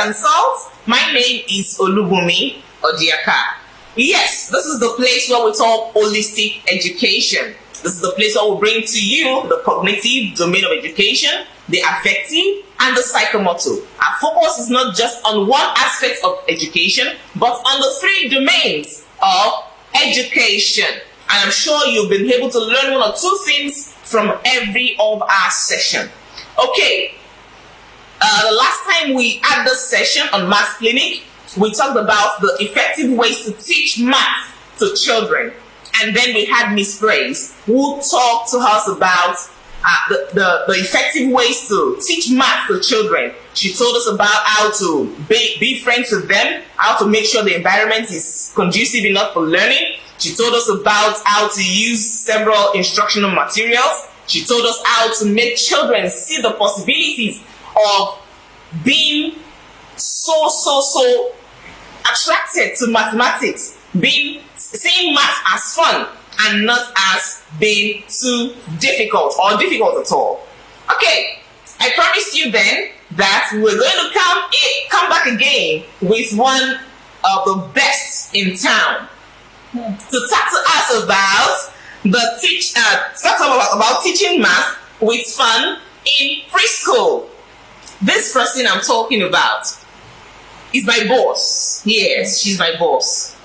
Edu-Consult. My name is Olubumi Odiaka. Yes, this is the place where we talk holistic education. This is the place where we bring to you the cognitive domain of education, the affective, and the psychomotor. Our focus is not just on one aspect of education, but on the three domains of education. And I'm sure you've been able to learn one or two things from every of our session. Okay, the last time we had this session on Math Clinic, we talked about the effective ways to teach math to children. And then we had Miss Grace, who talked to us about the effective ways to teach math to children. She told us about how to be friends with them, how to make sure the environment is conducive enough for learning. She told us about how to use several instructional materials. She told us how to make children see the possibilities of being so attracted to mathematics, seeing math as fun and not as being too difficult or difficult at all. Okay, I promised you then that we're going to come back again with one of the best in town to talk to us about about teaching math with fun in preschool. This person I'm talking about is my boss. Yes, she's my boss.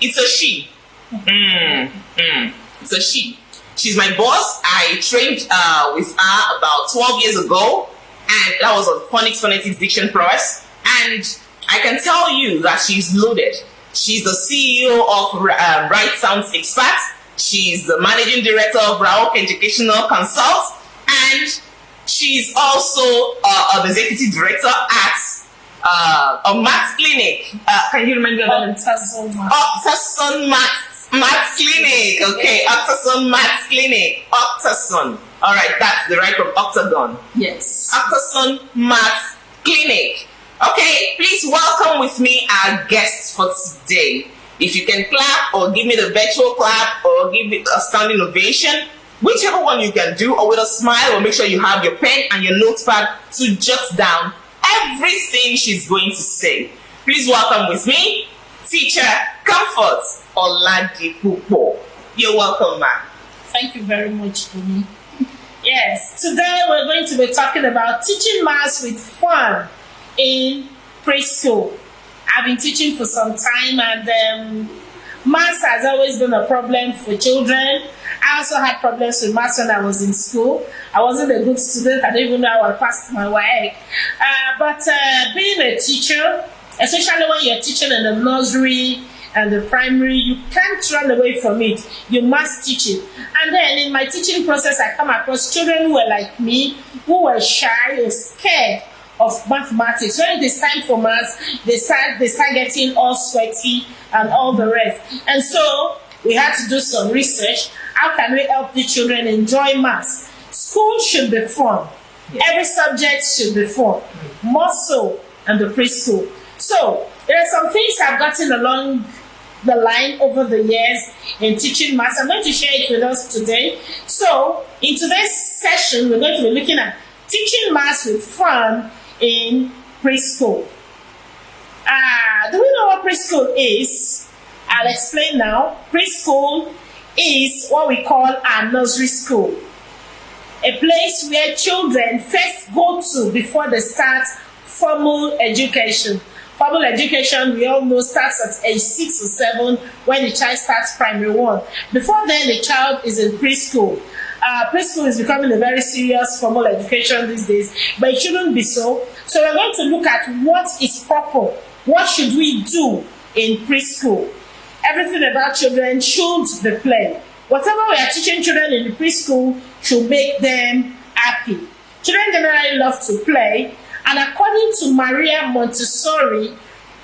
It's a she. It's a she. She's my boss. I trained with her about 12 years ago, and that was on phonetics diction prowess. And I can tell you that she's loaded. She's the CEO of Right Sounds Expert. She's the managing director of Educational Consult, and she's also an executive director at a math clinic. Can you remember that? Octason Math Clinic. Okay, Octason Math Clinic. Octason. All right, that's the right from Octagon. Yes. Octason Math Clinic. Okay, please welcome with me our guest for today. If you can clap or give me the virtual clap or give me a standing ovation, whichever one you can do, or with a smile, or make sure you have your pen and your notepad to jot down everything she's going to say. Please welcome with me, Teacher Comfort Oladipupo. You're welcome, ma'am. Thank you very much, Bumi. Yes, today we're going to be talking about teaching maths with fun in preschool. I've been teaching for some time, and maths has always been a problem for children. I also had problems with maths when I was in school. I wasn't a good student. I didn't even know I passed my WAEC. But being a teacher, especially when you're teaching in the nursery and the primary, you can't run away from it. You must teach it. And then in my teaching process, I come across children who were like me, who were shy and scared of mathematics. When it is time for maths, they start getting all sweaty and all the rest. And so we had to do some research. How can we help the children enjoy maths? School should be fun. Every subject should be fun. More so in the preschool. So there are some things I've gotten along the line over the years in teaching maths. I'm going to share it with us today. So in today's session, we're going to be looking at teaching maths with fun in preschool. Do we know what preschool is? I'll explain now. Preschool is what we call our nursery school. A place where children first go to before they start formal education. Formal education, we all know, starts at age 6 or 7 when the child starts primary 1. Before then, the child is in preschool. Preschool is becoming a very serious formal education these days, but it shouldn't be so. So we're going to look at what is proper. What should we do in preschool? Everything about children should be play. Whatever we are teaching children in the preschool should make them happy. Children generally love to play, and according to Maria Montessori,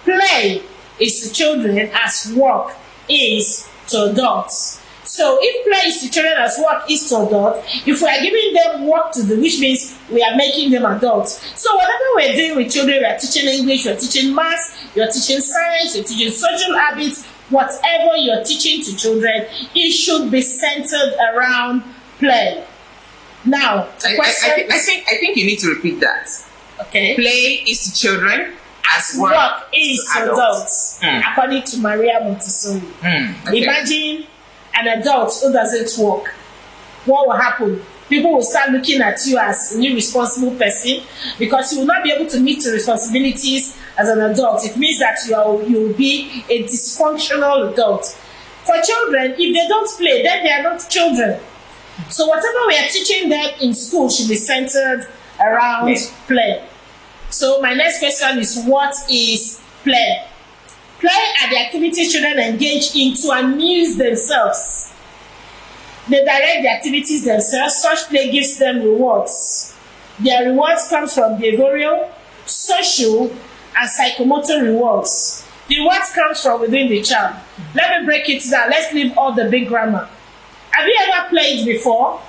play is to children as work is to adults. So if play is to children as work is to adults, if we are giving them work to do, which means we are making them adults. So whatever we're doing with children, we are teaching English, we're teaching maths, you're teaching science, you're teaching social habits, whatever you're teaching to children, it should be centered around play. Now, I think you need to repeat that. Okay. Play is to children as work is to adults, according to Maria Montessori. Okay. Imagine an adult who doesn't work. What will happen? People will start looking at you as an irresponsible person because you will not be able to meet the responsibilities as an adult. It means that you will be a dysfunctional adult. For children, if they don't play, then they are not children. So whatever we are teaching them in school should be centered around play. So my next question is, what is play? Play are the activities children engage in to amuse themselves. They direct the activities themselves. Such play gives them rewards. Their rewards come from behavioral, social, and psychomotor rewards. The rewards comes from within the child. Let me break it down. Let's leave all the big grammar. Have you ever played before?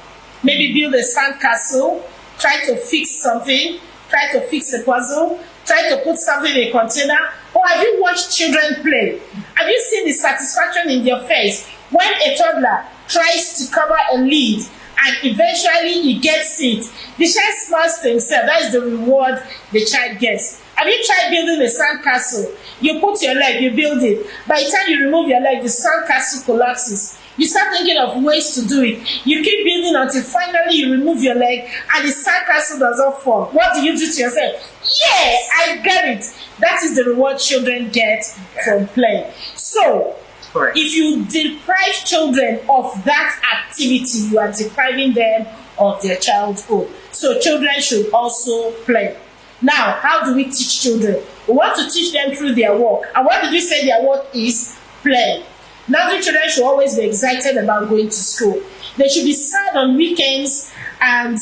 Maybe build a sand castle, try to fix something, try to fix a puzzle, try to put something in a container. Or have you watched children play? Have you seen the satisfaction in their face when a toddler tries to cover a lid and eventually he gets it? The child smiles to himself. That is the reward the child gets. Have you tried building a sand castle? You put your leg, you build it. By the time you remove your leg, the sand castle collapses. You start thinking of ways to do it. You keep building until finally you remove your leg and the sand castle does not fall. What do you do to yourself? Yes, I get it. That is the reward children get from play. So, if you deprive children of that activity, you are depriving them of their childhood. So children should also play. Now, how do we teach children? We want to teach them through their work. And what did we say their work is? Play. Nursery children should always be excited about going to school. They should be sad on weekends and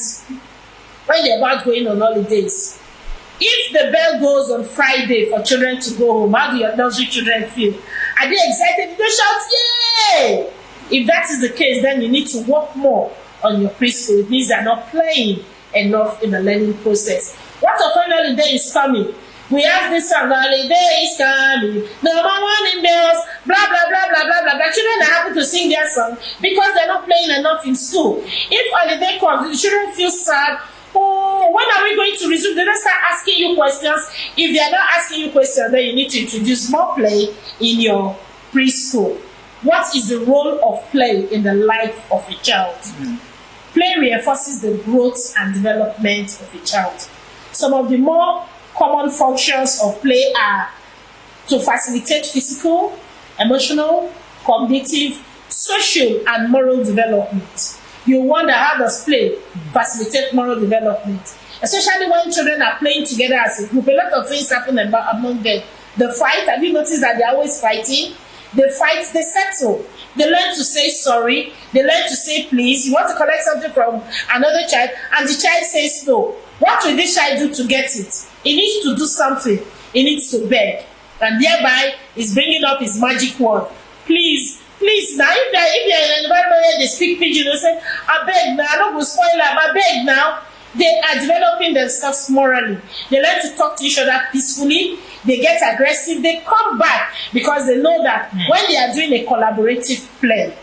when they're about going on holidays. If the bell goes on Friday for children to go home, how do your nursery children feel? Are they excited? They shout, yay! If that is the case, then you need to work more on your preschool. It means they're not playing enough in the learning process. What of when holiday is coming? We have this song, holiday is coming, no more warning bells, blah, blah, blah, blah, blah, blah. The children are happy to sing their song because they're not playing enough in school. If holiday comes, the children feel sad. Oh, when are we going to resume? They don't start asking you questions. If they're not asking you questions, then you need to introduce more play in your preschool. What is the role of play in the life of a child? Play reinforces the growth and development of a child. Some of the more common functions of play are to facilitate physical, emotional, cognitive, social, and moral development. You wonder, how does play facilitate moral development? Especially when children are playing together as a group, a lot of things happen among them. The fight, have you noticed that they're always fighting? They fight, they settle. They learn to say sorry. They learn to say please. You want to collect something from another child, and the child says no. What will this child do to get it? He needs to do something. He needs to beg. And thereby, he's bringing up his magic word. Please, please, now, if you're in an environment where they speak pidgin, they say, I beg now, I don't go spoil them, I beg now. They are developing themselves morally. They learn to talk to each other peacefully. They get aggressive. They come back because they know that when they are doing a collaborative play,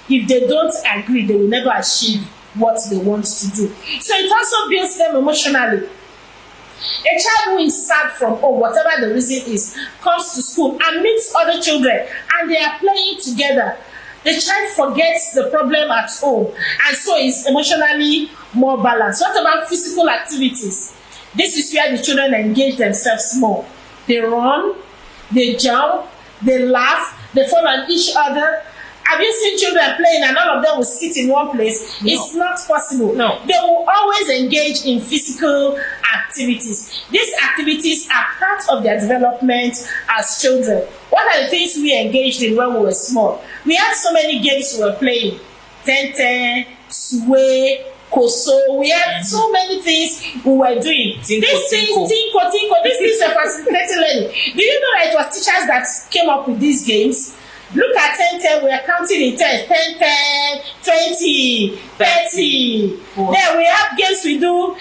if they don't agree, they will never achieve what they want to do. So it also builds them emotionally. A child who is sad from home, whatever the reason is, comes to school and meets other children and they are playing together. The child forgets the problem at home and so is emotionally more balanced. What about physical activities? This is where the children engage themselves more. They run, they jump, they laugh, they fall on each other. Have you seen children playing and all of them will sit in one place? No. It's not possible. No. They will always engage in physical activities. These activities are part of their development as children. What are the things we engaged in when we were small? We had so many games we were playing. Tente, sway, koso. We had so many things we were doing. These things, tinko. These things were facilitating learning. Do you know that it was teachers that came up with these games? Look at 10, we are counting in 10, 10, 20, 30. Then we have games we do,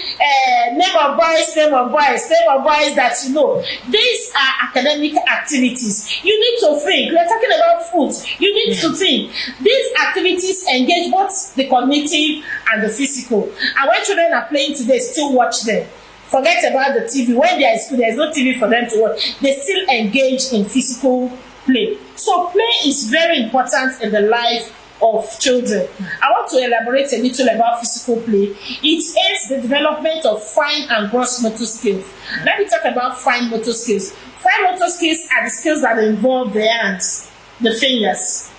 name of boys that you know. These are academic activities. You need to think. We are talking about food. You need to think. These activities engage both the cognitive and the physical. And when children are playing today, still watch them. Forget about the TV. When they are in school, there is no TV for them to watch. They still engage in physical play. So play is very important in the life of children. I want to elaborate a little about physical play. It aids the development of fine and gross motor skills. Let me talk about fine motor skills. Fine motor skills are the skills that involve the hands, the fingers.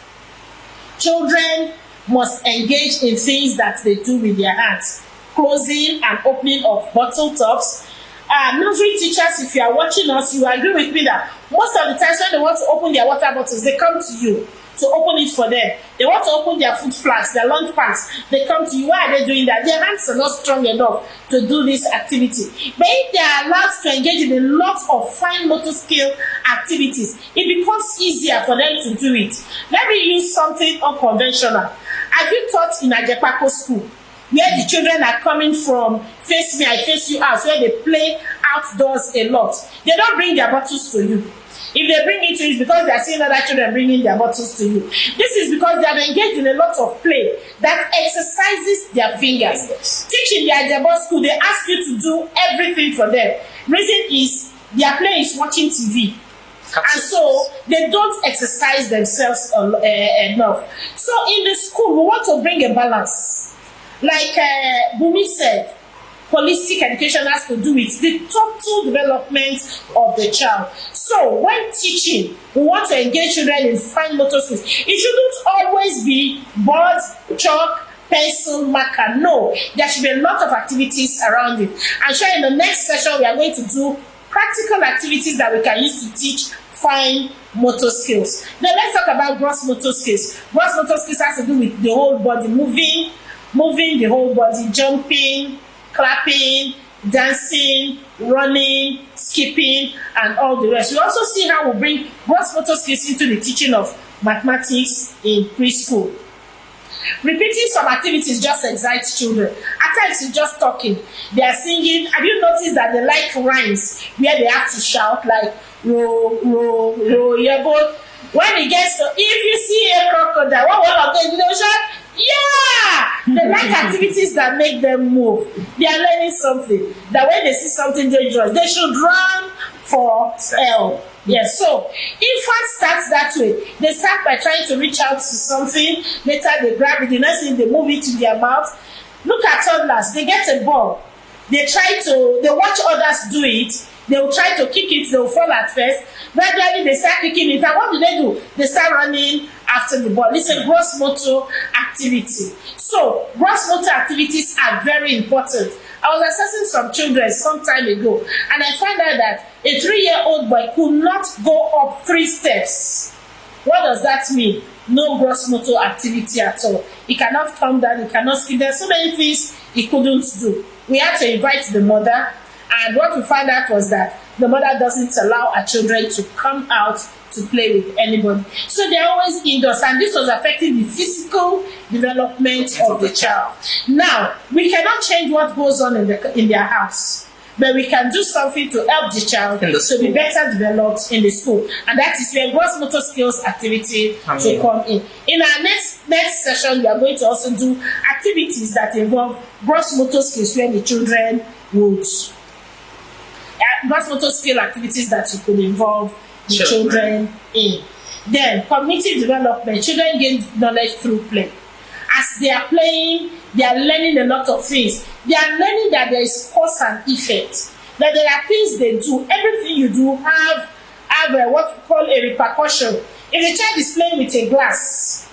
Children must engage in things that they do with their hands. Closing and opening of bottle tops. Nursery teachers, if you are watching us, you agree with me that most of the times when they want to open their water bottles, they come to you to open it for them. They want to open their food flasks, their lunch packs, they come to you. Why are they doing that? Their hands are not strong enough to do this activity. But if they are allowed to engage in a lot of fine motor skill activities, it becomes easier for them to do it. Let me use something unconventional. Have you taught in Ajepako school, where the children are coming from face me, I face you house, where they play outdoors a lot? They don't bring their bottles to you. If they bring it to you, it's because they are seeing other children bringing their bottles to you. This is because they have engaged in a lot of play that exercises their fingers. Teaching the Ajabo school, they ask you to do everything for them. Reason is their play is watching TV. And so they don't exercise themselves enough. So in the school, we want to bring a balance. Like Bumi said, holistic education has to do with the total development of the child. So when teaching, we want to engage children in fine motor skills. It shouldn't always be board, chalk, pencil, marker. No, there should be a lot of activities around it. I'm sure in the next session we are going to do practical activities that we can use to teach fine motor skills. Now let's talk about gross motor skills. Gross motor skills has to do with the whole body, moving the whole body, jumping, clapping, dancing, running, skipping, and all the rest. We also see how we bring gross motor skills into the teaching of mathematics in preschool. Repeating some activities just excites children. At times it's just talking. They are singing. Have you noticed that they like rhymes where they have to shout like row, row, row your boat? When it gets to, if you see a crocodile, what one of them, you know, shout, yeah! They like activities that make them move. They are learning something. That when they see something dangerous, they should run for help. Yes, so infants start that way. They start by trying to reach out to something. Later they grab it. The next thing they move it to their mouth. Look at toddlers. They get a ball. They watch others do it. They will try to kick it. They will fall at first. Gradually they start kicking it. And what do? They start running after the ball. It's a gross motor activity. So gross motor activities are very important. I was assessing some children some time ago, and I found out that a 3-year-old boy could not go up 3 steps. What does that mean? No gross motor activity at all. He cannot come down, he cannot skip. There are so many things he couldn't do. We had to invite the mother, and what we found out was that the mother doesn't allow her children to come out to play with anybody. So they're always indoors, and this was affecting the physical development of the child. Now, we cannot change what goes on in their house, but we can do something to help the child to be better developed in the school. And that is where gross motor skills activity will come in. In our next session, we are going to also do activities that involve gross motor skills where the children would. Gross motor skill activities that you could involve the children in. Then, cognitive development. Children gain knowledge through play. As they are playing, they are learning a lot of things. They are learning that there is cause and effect. That there are things they do. Everything you do have what we call a repercussion. If the child is playing with a glass,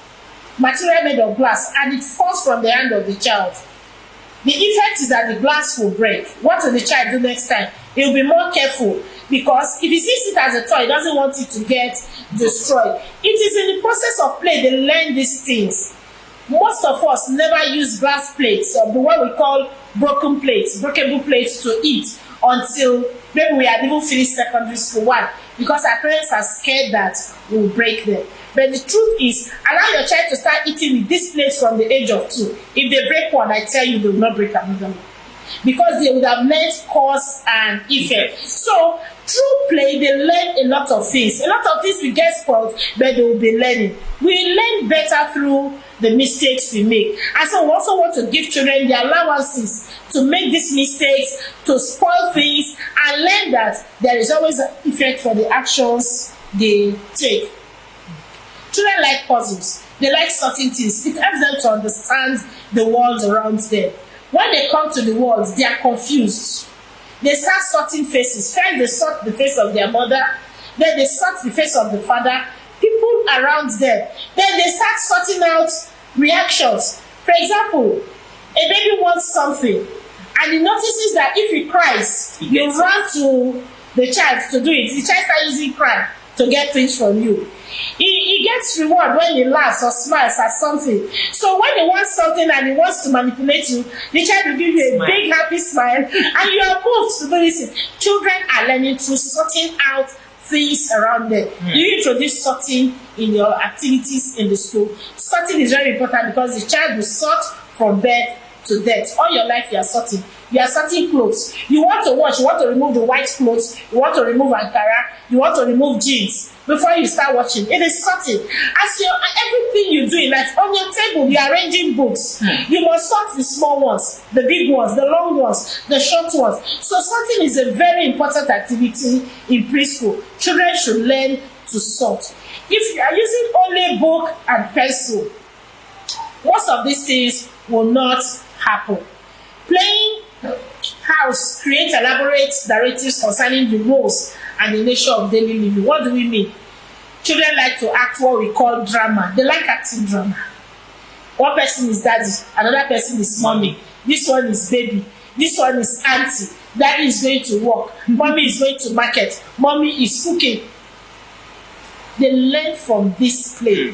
material made of glass, and it falls from the hand of the child, the effect is that the glass will break. What will the child do next time? He will be more careful, because if he sees it as a toy, he doesn't want it to get destroyed. It is in the process of play they learn these things. Most of us never use glass plates, or the one we call broken plates, breakable plates to eat until maybe we had even finished secondary school. Why? Because our parents are scared that we'll break them. But the truth is, allow your child to start eating with these plates from the age of 2. If they break one, I tell you, they will not break another one, because they would have learned cause and effect. So Through play, they learn a lot of things. A lot of things we get spoiled, but they will be learning. We learn better through the mistakes we make. And so we also want to give children the allowances to make these mistakes, to spoil things, and learn that there is always an effect for the actions they take. Children like puzzles. They like sorting things. It helps them to understand the world around them. When they come to the world, they are confused. They start sorting faces. First, they sort the face of their mother. Then they sort the face of the father. People around them. Then they start sorting out reactions. For example, a baby wants something, and he notices that if he cries, you run to the child to do it. The child starts using cry to get things from you. He gets reward when he laughs or smiles at something. So when he wants something and he wants to manipulate you, the child will give you a big happy smile, and you are moved to do this. Children are learning through sorting out things around them. You introduce sorting in your activities in the school. Sorting is very important because the child will sort from birth to death. All your life you are sorting. You are sorting clothes. You want to wash, you want to remove the white clothes, you want to remove Ankara, you want to remove jeans before you start washing. It is sorting. As your everything you do in life, on your table, you are arranging books. You must sort the small ones, the big ones, the long ones, the short ones. So sorting is a very important activity in preschool. Children should learn to sort. If you are using only book and pencil, most of these things will not happen. Playing house creates elaborate narratives concerning the roles and the nature of daily living. What do we mean? Children like to act what we call drama. They like acting drama. One person is daddy, another person is mommy. This one is baby. This one is auntie. Daddy is going to work. Mommy is going to market. Mommy is cooking. They learn from this play.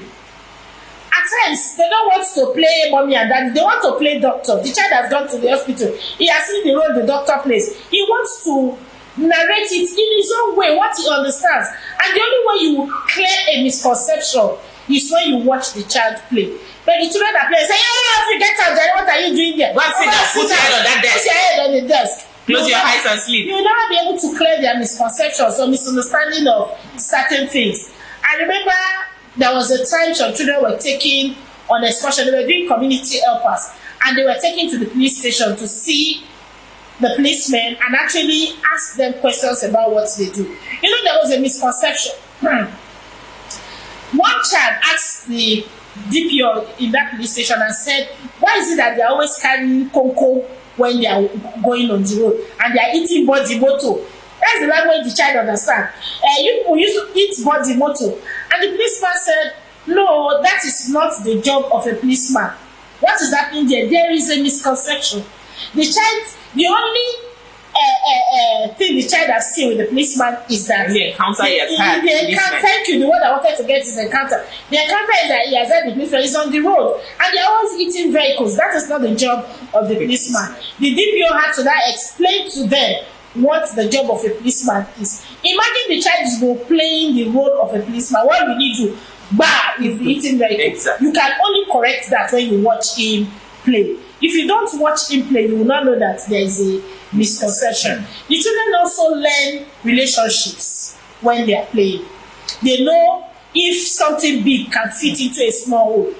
At times, they don't want to play mommy and daddy. They want to play doctor. The child has gone to the hospital. He has seen the role the doctor plays. He wants to narrate it in his own way, what he understands. And the only way you will clear a misconception is when you watch the child play. But the children that play say, "Hey, forget that. What are you doing there? Go and sit down. Put your head on that desk. Put your head on the desk. Close your eyes and sleep." You will never be able to clear their misconceptions or misunderstanding of certain things. I remember there was a time some children were taken on excursion. They were doing community helpers, and they were taken to the police station to see the policemen and actually ask them questions about what they do. You know, there was a misconception. One child asked the DPO in that police station and said, "Why is it that they are always carrying Konko when they are going on the road and they are eating body moto?" That's the language the child understands. You people used to eat body moto. And the policeman said, "No, that is not the job of a policeman. What is happening there? There is a misconception." The only thing the child has seen with the policeman is that the encounter he has had. Thank you. The word I wanted to get is encounter. The encounter is that he has had the policeman is on the road and they are always eating vehicles. That is not the job of the policeman. The DPO had to now explain to them what the job of a policeman is. Imagine the child is playing the role of a policeman. What will he do? Is eating vehicles. Exactly. You can only correct that when you watch him play. If you don't watch him play, you will not know that there is a misconception. The children also learn relationships when they are playing. They know if something big can fit into a small hole.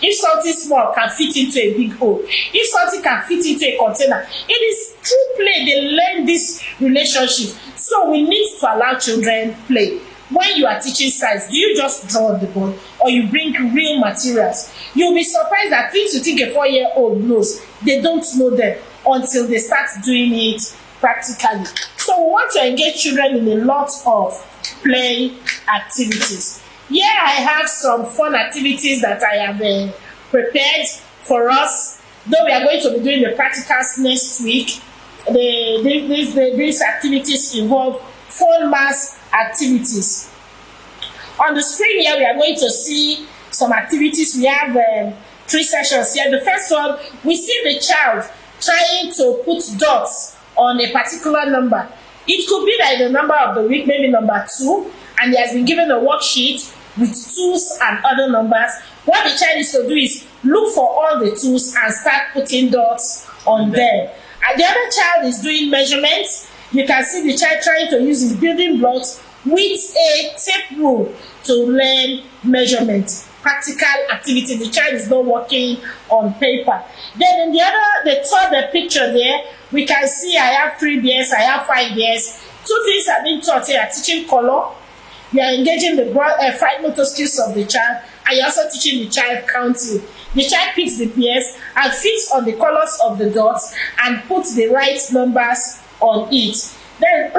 If something small can fit into a big hole. If something can fit into a container. It is through play they learn this relationship. So we need to allow children play. When you are teaching science, do you just draw on the board or you bring real materials? You'll be surprised that things you think a 4-year-old knows, they don't know them until they start doing it practically. So we want to engage children in a lot of play activities. Here I have some fun activities that I have prepared for us. Though we are going to be doing the practicals next week, these activities involve fun math activities. On the screen here, we are going to see some activities. We have 3 sessions here. The first one, we see the child trying to put dots on a particular number. It could be like the number of the week, maybe number 2, and he has been given a worksheet with 2s and other numbers. What the child is to do is look for all the 2s and start putting dots on them. And the other child is doing measurements. You can see the child trying to use his building blocks with a tape rule to learn measurement. Practical activity. The child is not working on paper. Then in the third picture there, we can see I have 3 bears, I have 5 bears. 2 things are being taught here: teaching color. You are engaging the fine motor skills of the child, and you're also teaching the child counting. The child picks the bears and fits on the colors of the dots and puts the right numbers on it. Then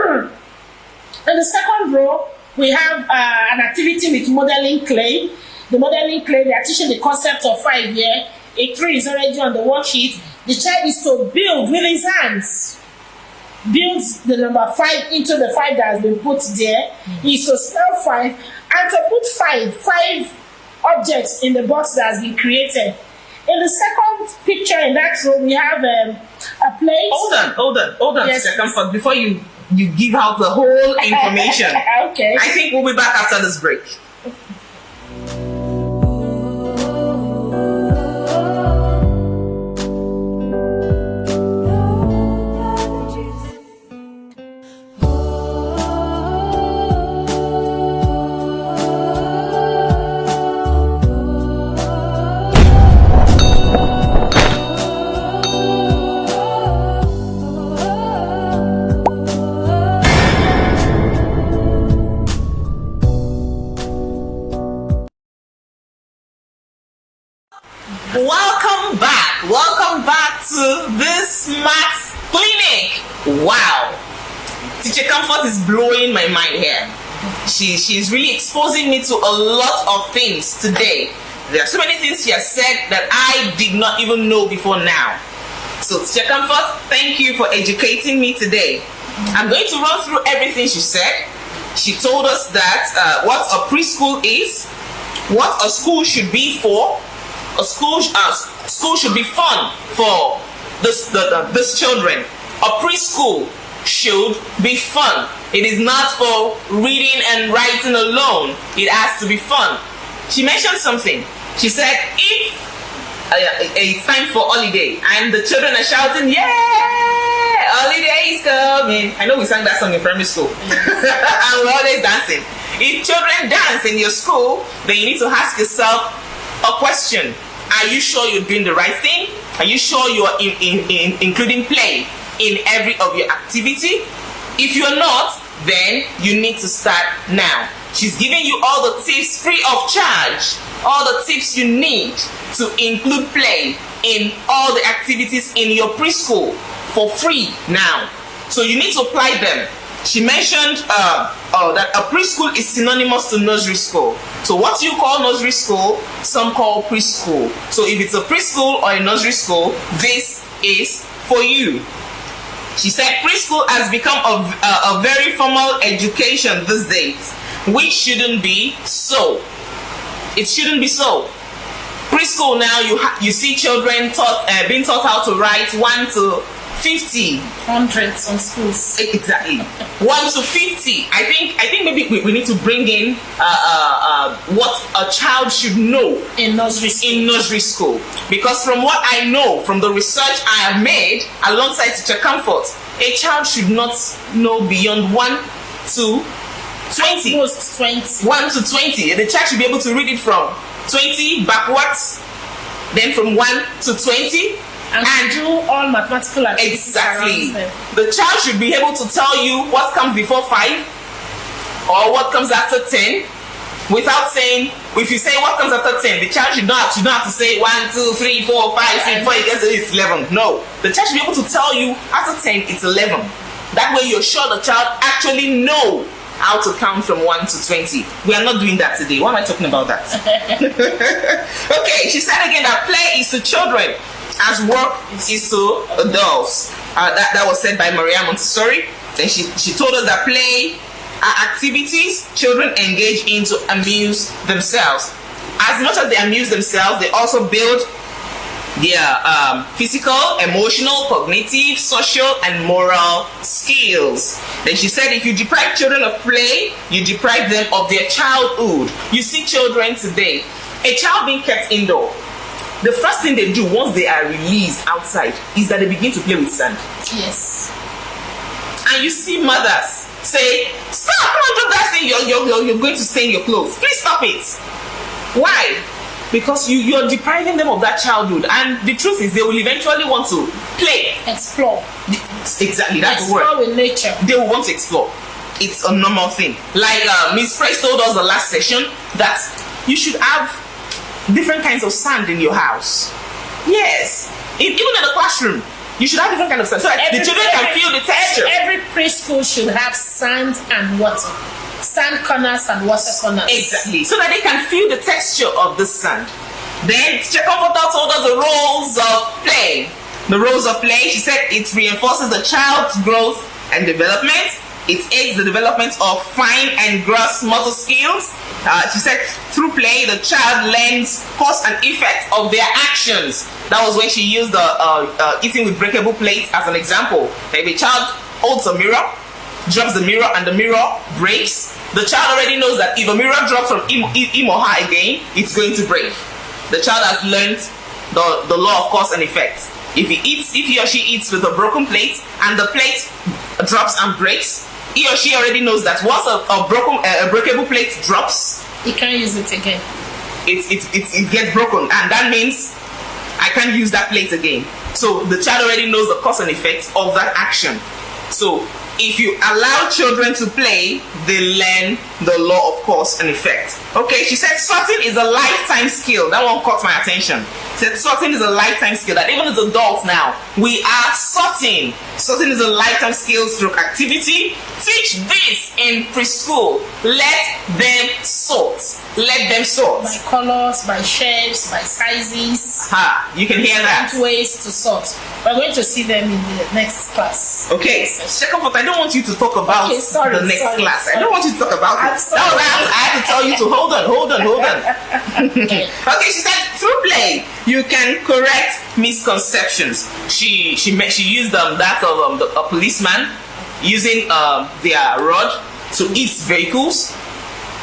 in the second row, we have an activity with modeling clay. The modeling clay, they are teaching the concept of 5 here. A tree is already on the worksheet. The child is to build with his hands. Builds the number 5 into the 5 that has been put there. He is to spell 5 and to put 5 objects in the box that has been created. In the second picture in that row, we have a plate. Hold on. Yes, Comfort, before you give out the whole information. Okay. I think we'll be back after this break. Welcome back to this maths clinic. Wow, Teacher Comfort is blowing my mind here. She's really exposing me to a lot of things today. There are so many things she has said that I did not even know before now. So Teacher Comfort, thank you for educating me today. I'm going to run through everything she said. She told us that what a preschool is, what a school should be for. A school should be fun for this children. A preschool should be fun. It is not for reading and writing alone. It has to be fun. She mentioned something. She said if it's time for holiday and the children are shouting, "Yeah, holiday is coming!" I know we sang that song in primary school. And we're always dancing. If children dance in your school, then you need to ask yourself a question. Are you sure you're doing the right thing? Are you sure you are including play in every of your activity? If you're not, then you need to start now. She's giving you all the tips free of charge, all the tips you need to include play in all the activities in your preschool for free now. So you need to apply them. She mentioned that a preschool is synonymous to nursery school. So what you call nursery school, some call preschool. So if it's a preschool or a nursery school, this is for you. She said preschool has become a very formal education these days, which shouldn't be so. It shouldn't be so. Preschool now, you see children being taught how to write 1 to 50. Hundreds of schools. Exactly. 1 to 50. I think maybe we need to bring in what a child should know in nursery school. Because from what I know, from the research I have made alongside Teacher Comfort, a child should not know beyond 1 to 20. Almost 20. 1 to 20. The child should be able to read it from 20 backwards, then from 1 to 20. And do all mathematical activities. Exactly. The child should be able to tell you what comes before 5 or what comes after 10 without saying, if you say what comes after 10, the child should not have to say 1, 2, 3, 4, 5, 6 before it gets to it's 11. No. The child should be able to tell you after 10 it's 11. That way you're sure the child actually know how to count from 1 to 20. We are not doing that today. Why am I talking about that? Okay, she said again that play is to children as work is to adults. That was said by Maria Montessori. Then she told us that play are activities children engage in to amuse themselves. As much as they amuse themselves, they also build their physical, emotional, cognitive, social, and moral skills. Then she said if you deprive children of play, you deprive them of their childhood. You see children today, a child being kept indoor, the first thing they do once they are released outside is that they begin to play with sand. Yes. and you see mothers say, stop, come on, drop that thing, you're going to stain your clothes. Please stop it. Why? Because you're depriving them of that childhood, and the truth is they will eventually want to play. Explore. Exactly, that's the word. Explore with nature. They will want to explore. It's a normal thing. Like Miss Price told us the last session that you should have different kinds of sand in your house. Yes. Even in the classroom, you should have different kinds of sand so that the children can feel the texture. Every preschool should have sand and water. Sand corners and water corners. Exactly. So that they can feel the texture of the sand. Then Teacher Comforter told us the roles of play. The roles of play, she said, it reinforces the child's growth and development. It aids the development of fine and gross motor skills. She said, through play, the child learns cause and effect of their actions. That was when she used the eating with breakable plates as an example. If a child holds a mirror, drops the mirror, and the mirror breaks, the child already knows that if a mirror drops from him or her again, it's going to break. The child has learned the law of cause and effect. If he or she eats with a broken plate and the plate drops and breaks, he or she already knows that once a breakable plate drops, you can't use it again. It gets broken, and that means I can't use that plate again. So the child already knows the cause and effect of that action. So if you allow children to play, they learn the law of cause and effect. Okay, she said sorting is a lifetime skill. That one caught my attention. She said sorting is a lifetime skill. That even as adults now, we are sorting. Sorting is a lifetime skill stroke activity. Teach this in preschool. Let them sort. Let them sort. By colors, by shapes, by sizes. You can hear that. Different ways to sort. We're going to see them in the next class. Okay, check up. I don't want you to talk about the next class. I don't want you to talk about it. I have to tell you to hold on. Okay, she said through play you can correct misconceptions. She used that of a policeman using their rod to eat vehicles.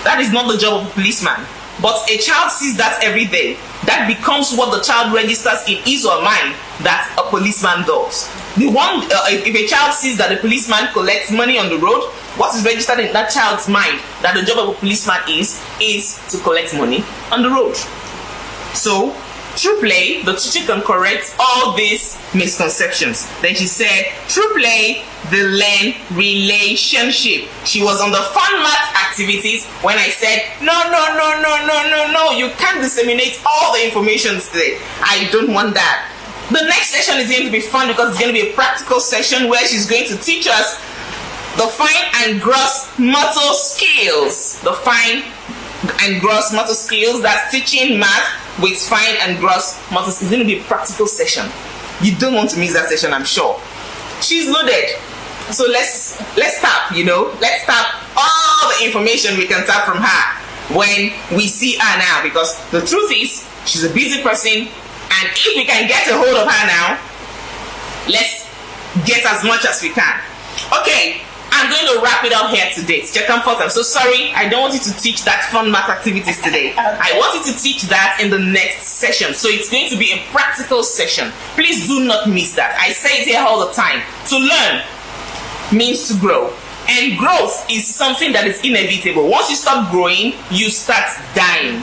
That is not the job of a policeman. But a child sees that every day. That becomes what the child registers in his or mind that a policeman does. If a child sees that a policeman collects money on the road, what is registered in that child's mind that the job of a policeman is to collect money on the road. So through play, the teacher can correct all these misconceptions. Then she said, through play, they learn relationship. She was on the fun math activities when I said, no, you can't disseminate all the information today. I don't want that. The next session is going to be fun because it's going to be a practical session where she's going to teach us the fine and gross motor skills. The fine and gross motor skills, that's teaching math with fine and gross motor skills. It's going to be a practical session. You don't want to miss that session, I'm sure. She's loaded. So let's tap, let's tap all the information we can tap from her when we see her now, because the truth is she's a busy person, and if we can get a hold of her now, let's get as much as we can. Okay, I'm going to wrap it up here today. Teacher Comfort, I'm so sorry. I don't want you to teach that fun math activities today. I want you to teach that in the next session. So it's going to be a practical session. Please do not miss that. I say it here all the time. To learn means to grow. And growth is something that is inevitable. Once you stop growing, you start dying.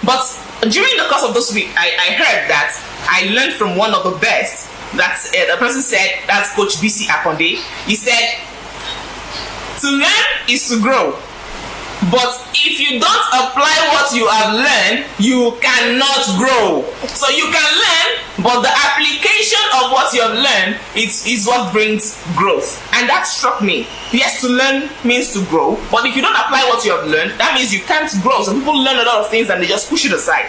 But during the course of this week, I heard that I learned from one of the best. The person said, that's Coach BC Akonde. He said, to learn is to grow. But if you don't apply what you have learned, you cannot grow. So you can learn, but the application of what you have learned is what brings growth. And that struck me. Yes, to learn means to grow, but if you don't apply what you have learned, that means you can't grow. So people learn a lot of things and they just push it aside.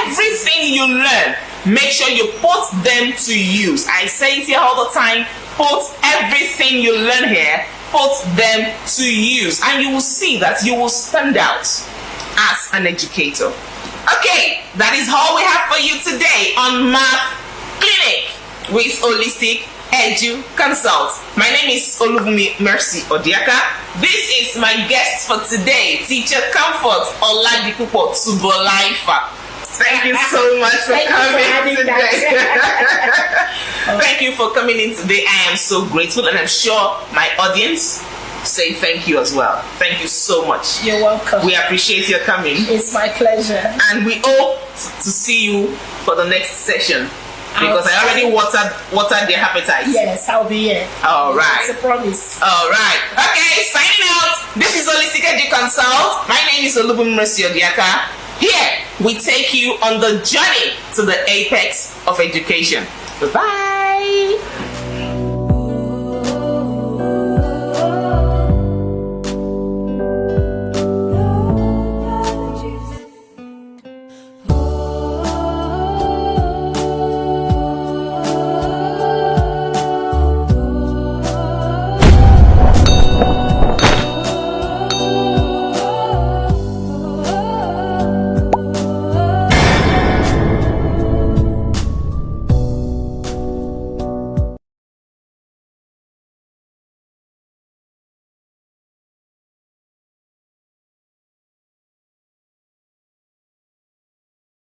Everything you learn, make sure you put them to use. I say it here all the time. Put everything you learn here, put them to use, and you will see that you will stand out as an educator. Okay, that is all we have for you today on Math Clinic with Holistic Edu-Consult. My name is Olubunmi Mercy Odiaka. This is my guest for today, Teacher Comfort Oladipupo Tubolaifa. Thank you so much for Thank you for coming adding today. that. Thank you for coming in today. I am so grateful, and I'm sure my audience say thank you as well. Thank you so much. You're welcome. We appreciate your coming, It's my pleasure. and we hope to see you for the next session, because I already watered their appetite. Yes, I'll be here. All right. It's a promise. All right. Okay, signing out. This is Holistic Edu-Consult. My name is Olubunmi Odiaka. Here, we take you on the journey to the apex of education. Bye-bye.